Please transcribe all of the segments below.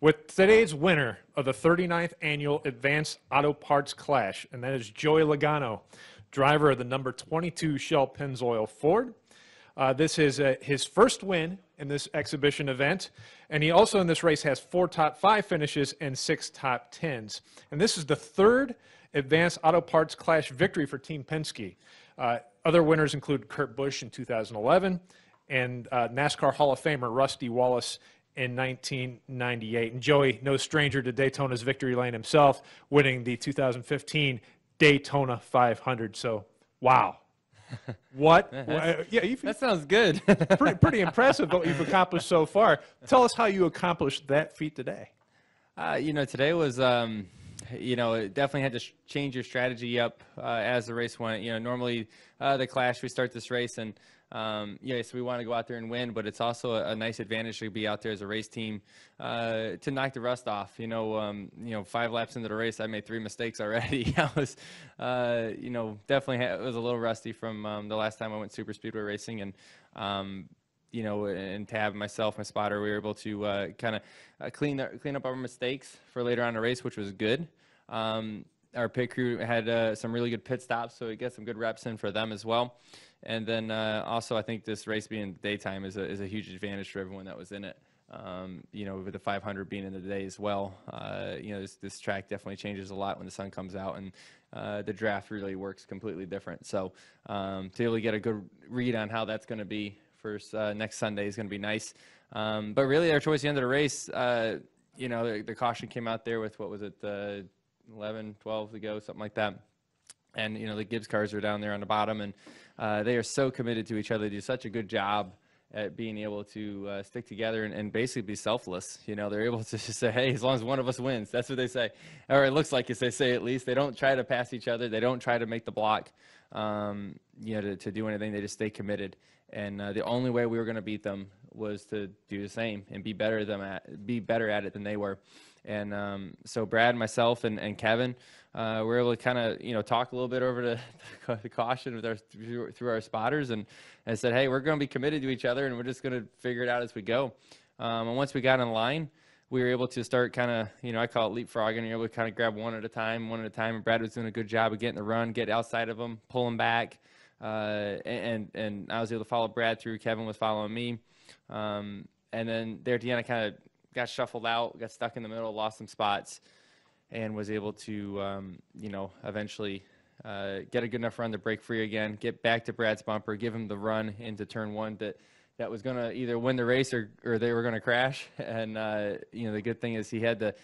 With today's winner of the 39th Annual Advanced Auto Parts Clash, and that is Joey Logano, driver of the number 22 Shell Pennzoil Ford. This is his first win in this exhibition event, and he also in this race has 4 top 5 finishes and 6 top 10s. And this is the third Advanced Auto Parts Clash victory for Team Penske. Other winners include Kurt Busch in 2011 and NASCAR Hall of Famer Rusty Wallace in 1998. And Joey, no stranger to Daytona's victory lane himself, winning the 2015 Daytona 500. So, wow. What? Yeah, that sounds good. pretty impressive what you've accomplished so far. Tell us how you accomplished that feat today. Today was, it definitely had to change your strategy up as the race went. Normally the Clash, we start this race and, so we want to go out there and win, but it's also a nice advantage to be out there as a race team to knock the rust off. 5 laps into the race, I made 3 mistakes already. I was, definitely it was a little rusty from the last time I went super speedway racing, and and Tab, myself, my spotter, we were able to kind of clean up our mistakes for later on in the race, which was good. Our pit crew had some really good pit stops, so we get some good reps in for them as well. And then also, I think this race being daytime is a huge advantage for everyone that was in it. With the 500 being in the day as well, this track definitely changes a lot when the sun comes out, and the draft really works completely different. So to be able to get a good read on how that's going to be for next Sunday is going to be nice. But really, our choice at the end of the race, the caution came out there with, what was it, 11, 12 to go, something like that. And, the Gibbs cars are down there on the bottom, and they are so committed to each other. They do such a good job at being able to stick together and basically be selfless. They're able to just say, hey, as long as one of us wins, that's what they say. Or it looks like they say, at least. They don't try to pass each other. They don't try to make the block, to do anything. They just stay committed. And the only way we were going to beat them was to do the same and be better at it than they were. And so Brad, myself, and Kevin were able to kind of talk a little bit over the caution through our spotters, and said, hey, we're going to be committed to each other, and we're just going to figure it out as we go. And once we got in line, we were able to start kind of, I call it leapfrogging. You're able to kind of grab one at a time. And Brad was doing a good job of getting the run, get outside of him, pull him back. And I was able to follow Brad through. Kevin was following me. And then there at the end, I kind of got shuffled out, got stuck in the middle, lost some spots, and was able to, eventually get a good enough run to break free again, get back to Brad's bumper, give him the run into turn 1 that was going to either win the race or they were going to crash. And, the good thing is he had the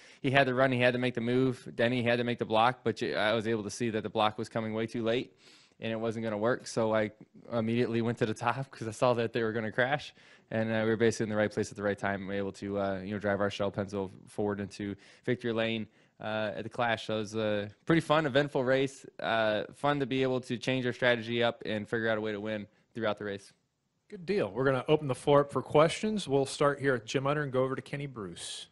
run, he had to make the move, then he had to make the block, but I was able to see that the block was coming way too late and it wasn't going to work. So I immediately went to the top because I saw that they were going to crash. And we were basically in the right place at the right time. We were able to, drive our Shell Pennzoil forward into victory lane at the Clash. So it was a pretty fun, eventful race. Fun to be able to change our strategy up and figure out a way to win throughout the race. Good deal. We're going to open the floor up for questions. We'll start here at Jim Utter and go over to Kenny Bruce.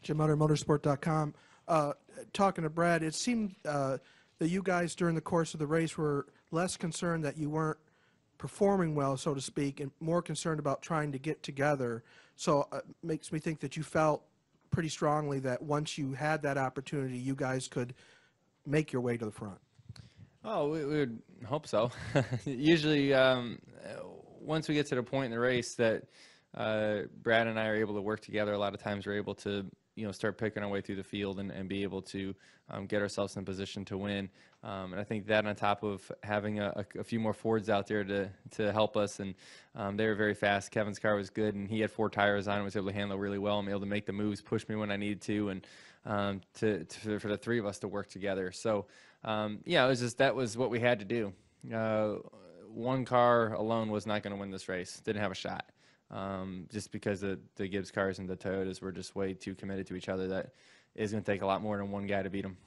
Jim Utter, motorsport.com. Talking to Brad, it seemed that you guys during the course of the race were less concerned that you weren't performing well, so to speak, and more concerned about trying to get together. So it makes me think that you felt pretty strongly that once you had that opportunity, you guys could make your way to the front. Oh, we would hope so. Usually, once we get to the point in the race that Brad and I are able to work together, a lot of times we're able to start picking our way through the field and be able to get ourselves in position to win. And I think that on top of having a few more Fords out there to help us, and they were very fast. Kevin's car was good, and he had 4 tires on and was able to handle really well and be able to make the moves, push me when I needed to, and for the 3 of us to work together. So, it was just that was what we had to do. One car alone was not going to win this race. Didn't have a shot. Just because the Gibbs cars and the Toyotas were just way too committed to each other. That is going to take a lot more than one guy to beat them.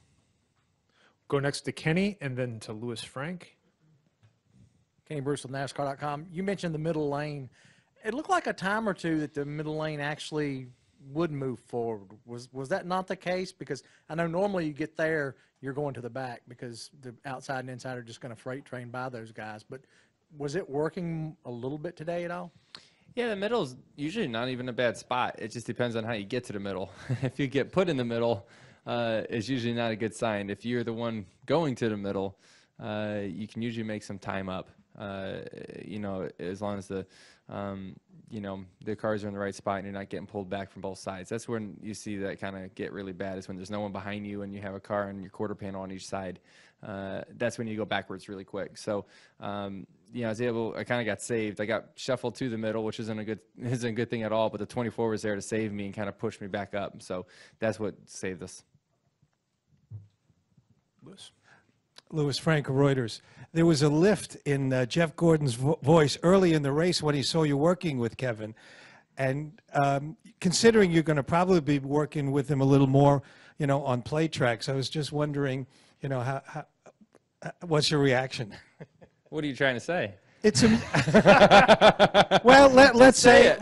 Go next to Kenny and then to Lewis Frank. Kenny Bruce with NASCAR.com. You mentioned the middle lane. It looked like a time or two that the middle lane actually would move forward. Was that not the case? Because I know normally you get there, you're going to the back because the outside and inside are just going to freight train by those guys. But Was it working a little bit today at all? Yeah, the middle is usually not even a bad spot. It just depends on how you get to the middle. If you get put in the middle, it's usually not a good sign. If you're the one going to the middle, you can usually make some time up. As long as the cars are in the right spot and you're not getting pulled back from both sides. That's when you see that kind of get really bad, is when there's no one behind you and you have a car and your quarter panel on each side. That's when you go backwards really quick. So, I kind of got saved. I got shuffled to the middle, which isn't a good thing at all, but the 24 was there to save me and kind of push me back up. So that's what saved us. Louis Frank of Reuters. There was a lift in Jeff Gordon's voice early in the race when he saw you working with Kevin. And considering you're going to probably be working with him a little more, on play tracks, I was just wondering, what's your reaction? What are you trying to say? It's well, let's say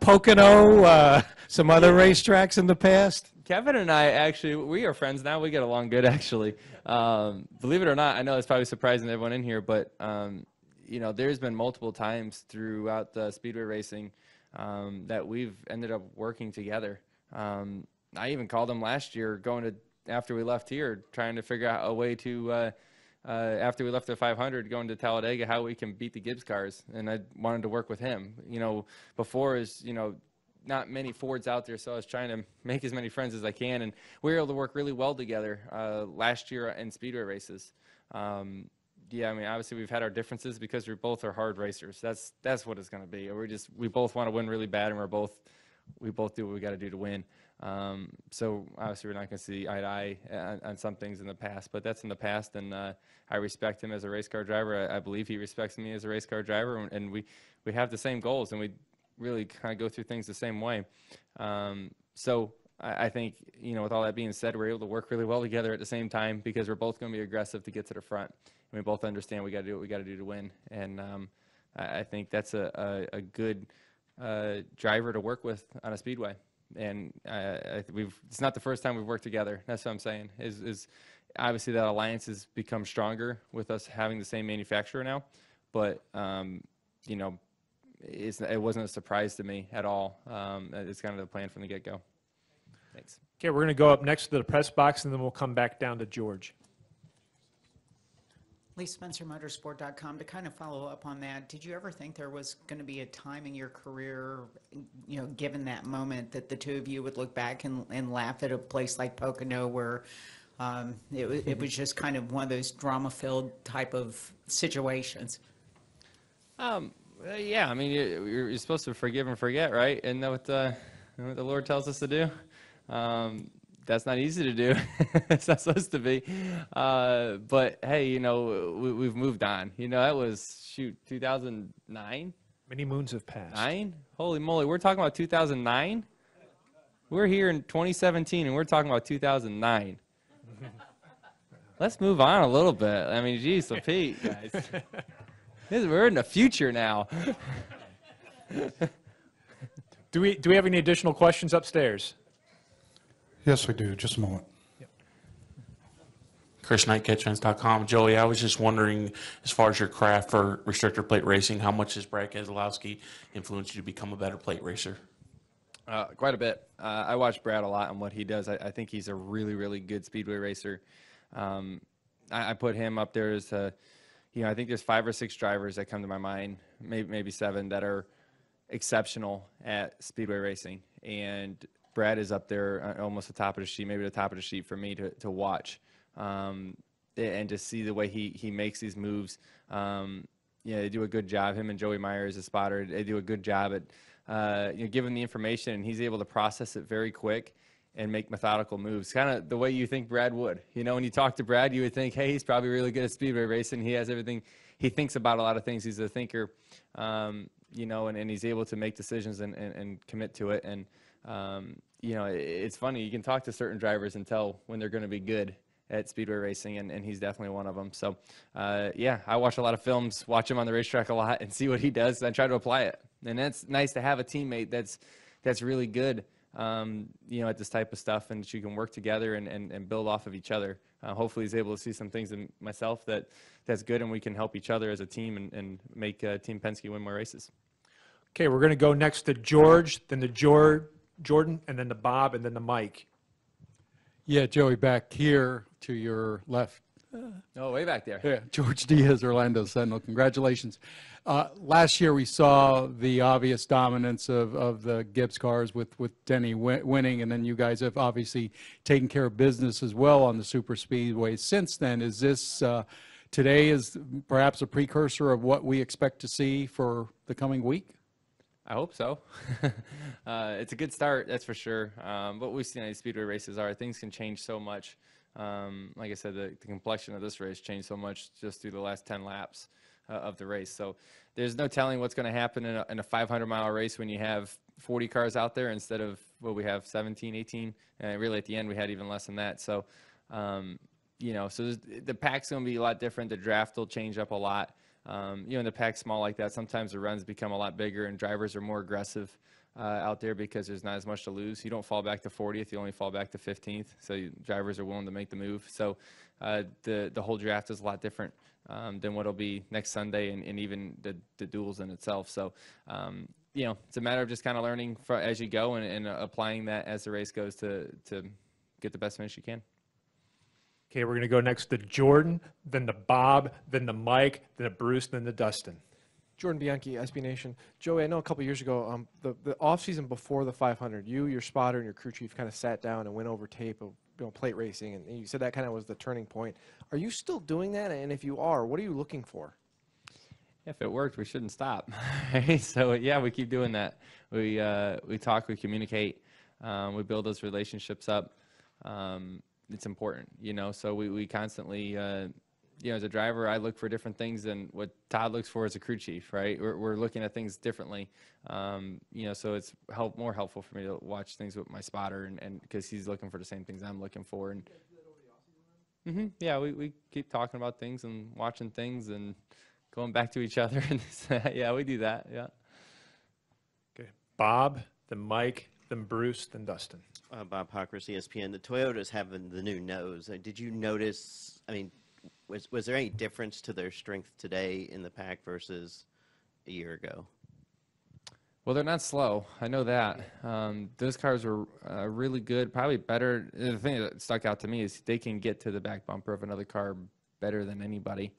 Pocono, some other racetracks in the past. Kevin and I actually, we are friends now. We get along good, actually. Believe it or not, I know it's probably surprising to everyone in here, but there's been multiple times throughout the speedway racing that we've ended up working together. I even called him last year, after we left here, trying to figure out a way to. After we left the 500, going to Talladega, how we can beat the Gibbs cars, and I wanted to work with him. Before is not many Fords out there, so I was trying to make as many friends as I can, and we were able to work really well together last year in speedway races. Obviously we've had our differences because we both are hard racers. That's what it's going to be. We both want to win really bad, and we both do what we got to do to win. So obviously we're not going to see eye to eye on some things in the past, but that's in the past, and I respect him as a race car driver. I believe he respects me as a race car driver, and we have the same goals, and we really kind of go through things the same way. So I think, with all that being said, we're able to work really well together at the same time because we're both going to be aggressive to get to the front, and we both understand we got to do what we got to do to win. And I think that's a good driver to work with on a speedway. And it's not the first time we've worked together. That's what I'm saying. Is obviously that alliance has become stronger with us having the same manufacturer now, but it wasn't a surprise to me at all. It's kind of the plan from the get-go. Thanks. Okay, we're going to go up next to the press box, and then we'll come back down to George. Lee Spencer, Motorsport.com. To kind of follow up on that, did you ever think there was going to be a time in your career, given that moment, that the two of you would look back and laugh at a place like Pocono where it was just kind of one of those drama-filled type of situations? Yeah, I mean, you're supposed to forgive and forget, right? Isn't that what the Lord tells us to do? That's not easy to do. It's not supposed to be. But hey, we've moved on. That was 2009. Many moons have passed. 9? Holy moly, we're talking about 2009. We're here in 2017, and we're talking about 2009. Let's move on a little bit. I mean, geez, so Pete, guys, we're in the future now. Do we have any additional questions upstairs? Yes, we do. Just a moment. Chris Knight, CatchFans.com. Joey, I was just wondering, as far as your craft for restrictor plate racing, how much has Brad Keselowski influenced you to become a better plate racer? Quite a bit. I watch Brad a lot on what he does. I think he's a really, really good speedway racer. I put him up there as I think there's 5 or 6 drivers that come to my mind, maybe 7, that are exceptional at speedway racing. And Brad is up there almost the top of the sheet, maybe the top of the sheet for me to watch. And to see the way he makes these moves. They do a good job. Him and Joey Meyer as a spotter, they do a good job at giving the information, and he's able to process it very quick and make methodical moves, kind of the way you think Brad would. When you talk to Brad, you would think, hey, he's probably really good at speedway racing. He has everything. He thinks about a lot of things. He's a thinker, and he's able to make decisions and commit to it. And, it's funny. You can talk to certain drivers and tell when they're going to be good at speedway racing, and he's definitely one of them. So, I watch a lot of films, watch him on the racetrack a lot, and see what he does, and try to apply it. And that's nice to have a teammate that's really good at this type of stuff, and that you can work together and build off of each other. Hopefully he's able to see some things in myself that's good, and we can help each other as a team and make Team Penske win more races. Okay, we're going to go next to George, then to Jordan, and then to Bob, and then to Mike. Yeah, Joey, back here to your left. Oh, way back there. Yeah, George Diaz, Orlando Sentinel. Congratulations. Last year we saw the obvious dominance of the Gibbs cars with Denny winning, and then you guys have obviously taken care of business as well on the super speedways since then. Is this today is perhaps a precursor of what we expect to see for the coming week? I hope so. It's a good start, that's for sure. What we've seen in these speedway races are things can change so much. Like I said, the complexion of this race changed so much just through the last 10 laps of the race. So there's no telling what's going to happen in a 500-mile race when you have 40 cars out there instead of what we have 17, 18, and really at the end we had even less than that. So, so the pack's going to be a lot different. The draft will change up a lot. In the pack small like that, sometimes the runs become a lot bigger and drivers are more aggressive out there because there's not as much to lose. You don't fall back to 40th, you only fall back to 15th. So drivers are willing to make the move. So the whole draft is a lot different than what it'll be next Sunday and even the duels in itself. So, it's a matter of just kind of learning as you go and applying that as the race goes to get the best finish you can. Okay, we're going to go next to Jordan, then to Bob, then to Mike, then to Bruce, then to Dustin. Jordan Bianchi, SB Nation. Joey, I know a couple years ago, the offseason before the 500, you, your spotter, and your crew chief kind of sat down and went over tape of plate racing, and you said that kind of was the turning point. Are you still doing that? And if you are, what are you looking for? If it worked, we shouldn't stop. So, yeah, we keep doing that. We talk, we communicate, we build those relationships up. It's important, so we constantly, as a driver, I look for different things than what Todd looks for as a crew chief, right? We're looking at things differently, so it's more helpful for me to watch things with my spotter and because he's looking for the same things I'm looking for. And yeah, we keep talking about things and watching things and going back to each other. And yeah, we do that, yeah. Okay, Bob, then Mike, then Bruce, then Dustin. Bob Hockers, ESPN. The Toyotas having the new nose. Did you notice, was there any difference to their strength today in the pack versus a year ago? Well, they're not slow. I know that. Those cars were really good, probably better. The thing that stuck out to me is they can get to the back bumper of another car better than anybody.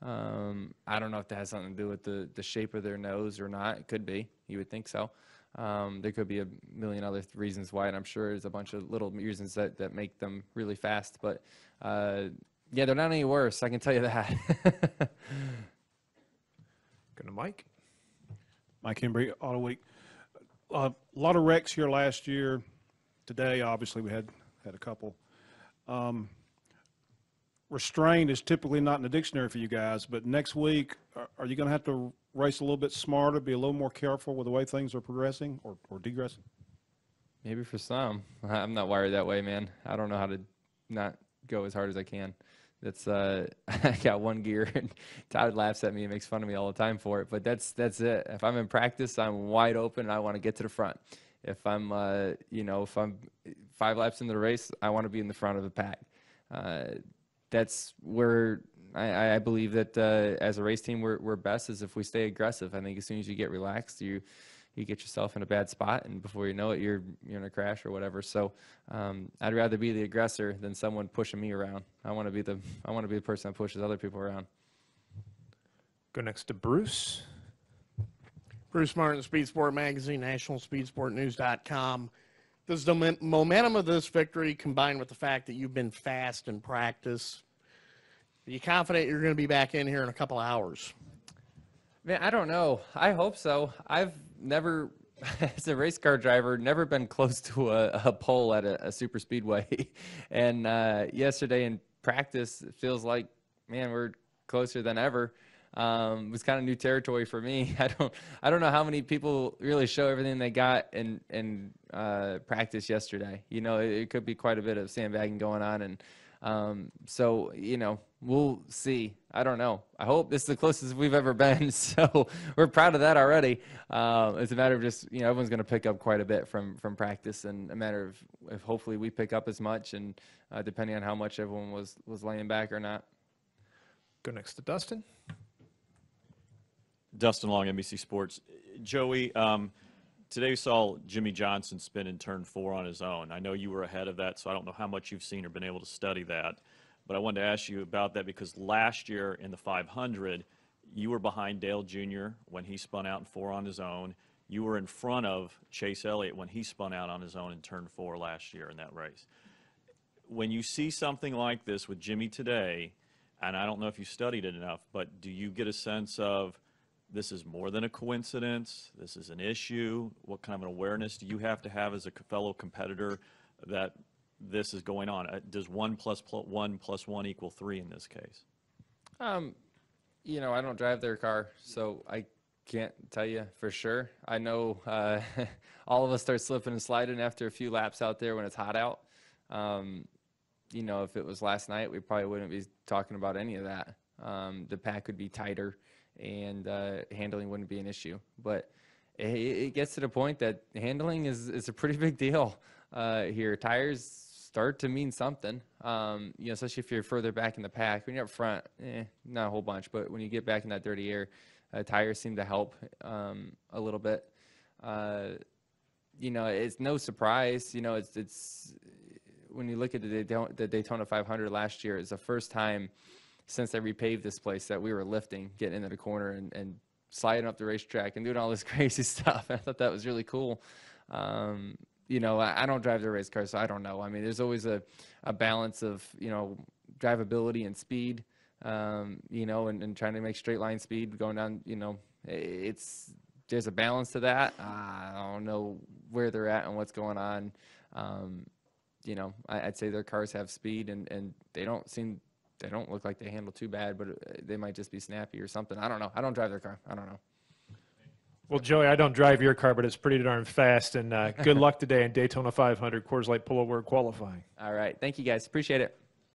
I don't know if that has something to do with the shape of their nose or not. It could be. You would think so. There could be a million other reasons why, and I'm sure there's a bunch of little reasons that make them really fast. But, yeah, they're not any worse, I can tell you that. Going to Mike. Mike Hembry, Auto Week. A lot of wrecks here last year. Today, obviously, we had a couple. Restraint is typically not in the dictionary for you guys, but next week, are you going to have to race a little bit smarter, be a little more careful with the way things are progressing or degressing? Maybe for some. I'm not wired that way, man. I don't know how to not go as hard as I can. That's I got one gear, and Todd laughs at me and makes fun of me all the time for it. But that's it. If I'm in practice, I'm wide open, and I want to get to the front. If I'm if I'm 5 laps into the race, I want to be in the front of the pack. That's where I believe that as a race team, we're best is if we stay aggressive. I think as soon as you get relaxed, you get yourself in a bad spot, and before you know it, you're in a crash or whatever. So I'd rather be the aggressor than someone pushing me around. I want to be the person that pushes other people around. Go next to Bruce. Bruce Martin, Speed Sport Magazine, NationalSpeedSportNews.com. Does the momentum of this victory combined with the fact that you've been fast in practice, are you confident you're going to be back in here in a couple hours? Man, I don't know. I hope so. I've never, as a race car driver, never been close to a pole at a super speedway. And yesterday in practice, it feels like, man, we're closer than ever. It was kind of new territory for me. I don't know how many people really show everything they got in practice yesterday. It could be quite a bit of sandbagging going on. And so, we'll see. I don't know. I hope this is the closest we've ever been, so we're proud of that already. It's a matter of just, everyone's going to pick up quite a bit from practice, and a matter of if hopefully we pick up as much, and depending on how much everyone was laying back or not. Go next to Dustin. Dustin Long, NBC Sports. Joey, today we saw Jimmy Johnson spin in turn 4 on his own. I know you were ahead of that, so I don't know how much you've seen or been able to study that. But I wanted to ask you about that because last year in the 500, you were behind Dale Jr. when he spun out in 4 on his own. You were in front of Chase Elliott when he spun out on his own in turn 4 last year in that race. When you see something like this with Jimmy today, and I don't know if you studied it enough, but do you get a sense of this is more than a coincidence, this is an issue? What kind of an awareness do you have to have as a fellow competitor that this is going on? Does 1 plus 1 plus 1 equal 3 in this case? I don't drive their car, so I can't tell you for sure. I know all of us start slipping and sliding after a few laps out there when it's hot out. If it was last night, we probably wouldn't be talking about any of that. The pack would be tighter, and handling wouldn't be an issue. But it gets to the point that handling is a pretty big deal here. Tires start to mean something, especially if you're further back in the pack. When you're up front, not a whole bunch, but when you get back in that dirty air, tires seem to help a little bit. It's no surprise. It's when you look at the Daytona 500 last year, it's the first time since they repaved this place that we were lifting, getting into the corner and sliding up the racetrack and doing all this crazy stuff. I thought that was really cool. I don't drive the race car, so I don't know. I mean, there's always a balance of, drivability and speed, and trying to make straight line speed going down, there's a balance to that. I don't know where they're at and what's going on. I'd say their cars have speed and they don't look like they handle too bad, but they might just be snappy or something. I don't know. I don't drive their car. I don't know. Well, Joey, I don't drive your car, but it's pretty darn fast. And good luck today in Daytona 500 Coors Light Polo World qualifying. All right. Thank you, guys. Appreciate it.